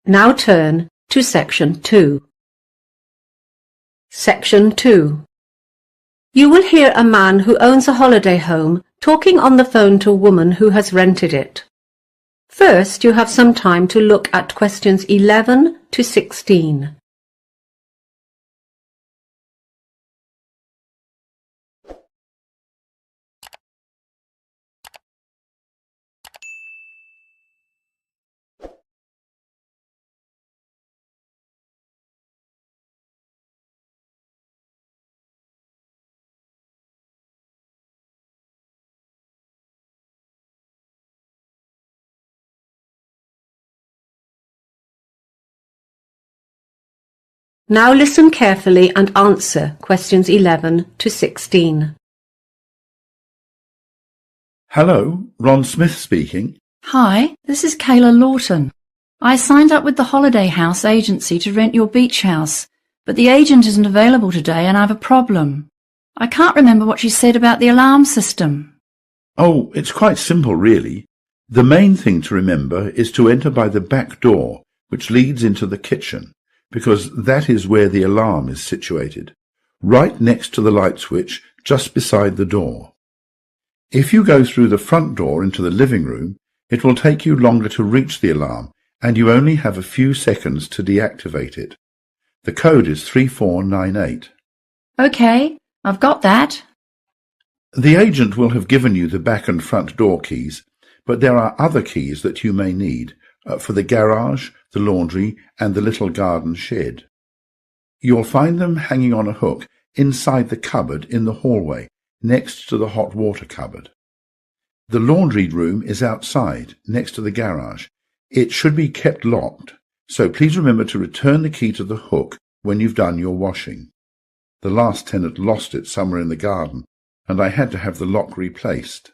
Now turn to Section 2. Section 2. You will hear a man who owns a holiday home talking on the phone to a woman who has rented it. First, you have some time to look at questions 11 to 16. Now listen carefully and answer questions 11 to 16. Hello, Ron Smith speaking. Hi, this is Kayla Lawton. I signed up with the Holiday House agency to rent your beach house, but the agent isn't available today and I have a problem. I can't remember what she said about the alarm system. Oh, it's quite simple, really. The main thing to remember is to enter by the back door, which leads into the kitchen, because that is where the alarm is situated, right next to the light switch, just beside the door. If you go through the front door into the living room, it will take you longer to reach the alarm, and you only have a few seconds to deactivate it. The code is 3498. Okay, I've got that. The agent will have given you the back and front door keys, but there are other keys that you may need for the garage, the laundry, and the little garden shed. You'll find them hanging on a hook inside the cupboard in the hallway, next to the hot water cupboard. The laundry room is outside, next to the garage. It should be kept locked, so please remember to return the key to the hook when you've done your washing. The last tenant lost it somewhere in the garden, and I had to have the lock replaced.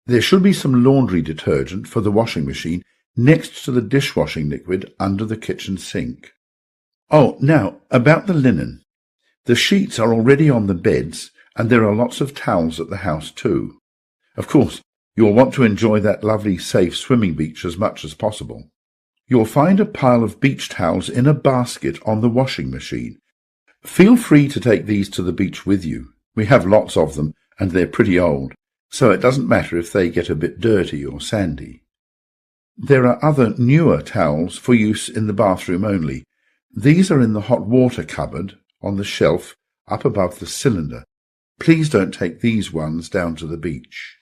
There should be some laundry detergent for the washing machine next to the dishwashing liquid under the kitchen sink. Oh, now, about the linen. The sheets are already on the beds, and there are lots of towels at the house too. Of course, you'll want to enjoy that lovely, safe swimming beach as much as possible. You'll find a pile of beach towels in a basket on the washing machine. Feel free to take these to the beach with you. We have lots of them, and they're pretty old, so it doesn't matter if they get a bit dirty or sandy. There are other newer towels for use in the bathroom only. These are in the hot water cupboard on the shelf up above the cylinder. Please don't take these ones down to the beach.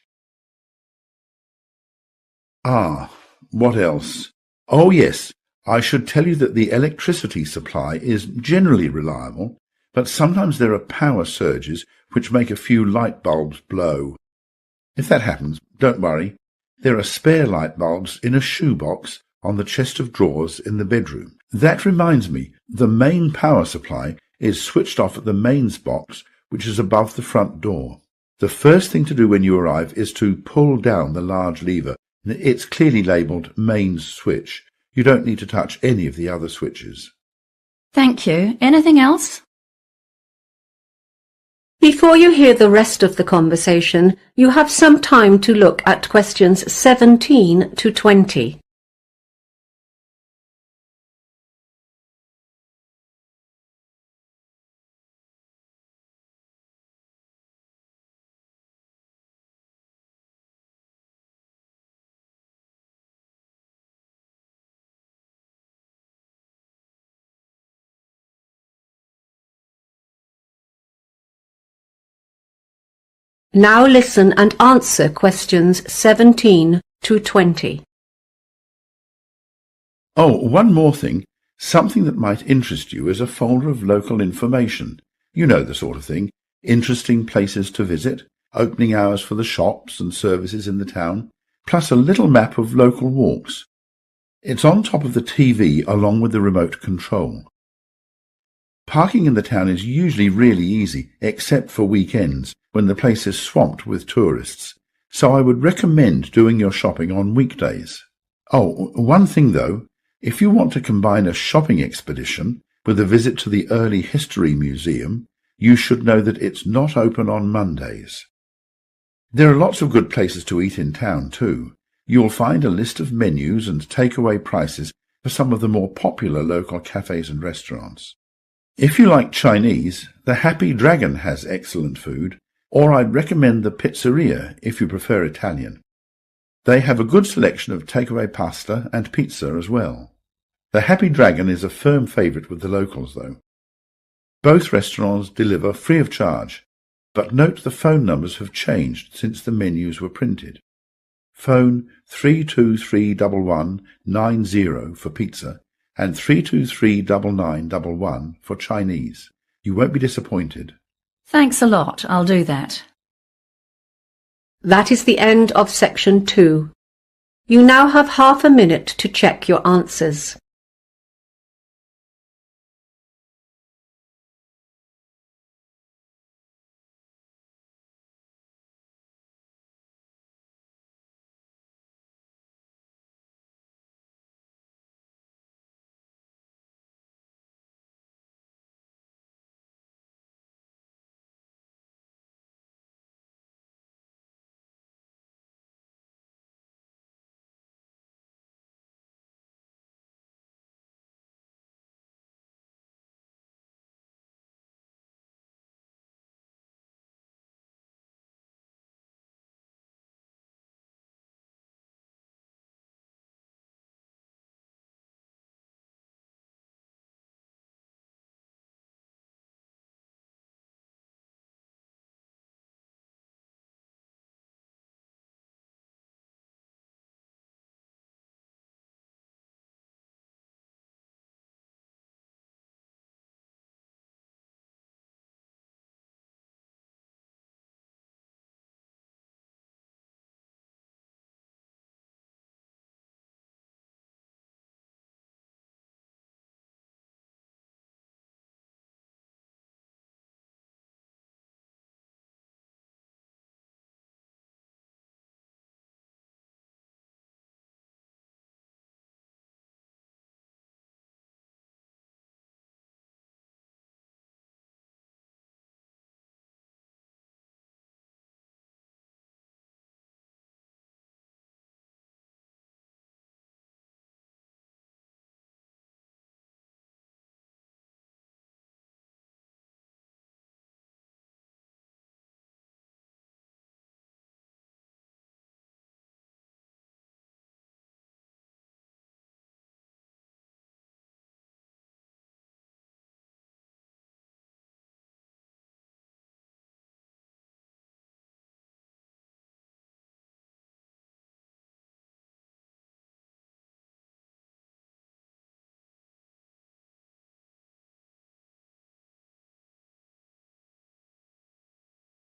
Ah, what else? Oh yes, I should tell you that the electricity supply is generally reliable, but sometimes there are power surges which make a few light bulbs blow. If that happens, don't worry. There are spare light bulbs in a shoebox on the chest of drawers in the bedroom. That reminds me, the main power supply is switched off at the mains box, which is above the front door. The first thing to do when you arrive is to pull down the large lever. It's clearly labelled mains switch. You don't need to touch any of the other switches. Thank you. Anything else? Before you hear the rest of the conversation, you have some time to look at questions 17 to 20. Now listen and answer questions 17 to 20. Oh, one more thing. Something that might interest you is a folder of local information. You know the sort of thing. Interesting places to visit, opening hours for the shops and services in the town, plus a little map of local walks. It's on top of the TV along with the remote control. Parking in the town is usually really easy, except for weekends, when the place is swamped with tourists, so I would recommend doing your shopping on weekdays. Oh, one thing though, if you want to combine a shopping expedition with a visit to the Early History Museum, you should know that it's not open on Mondays. There are lots of good places to eat in town too. You'll find a list of menus and takeaway prices for some of the more popular local cafes and restaurants. If you like Chinese, the Happy Dragon has excellent food, or I'd recommend the Pizzeria if you prefer Italian. They have a good selection of takeaway pasta and pizza as well. The Happy Dragon is a firm favourite with the locals, though. Both restaurants deliver free of charge, but note the phone numbers have changed since the menus were printed. Phone 3231190 for pizza and 3239911 for Chinese. You won't be disappointed. Thanks a lot. I'll do that. That is the end of section 2. You now have half a minute to check your answers.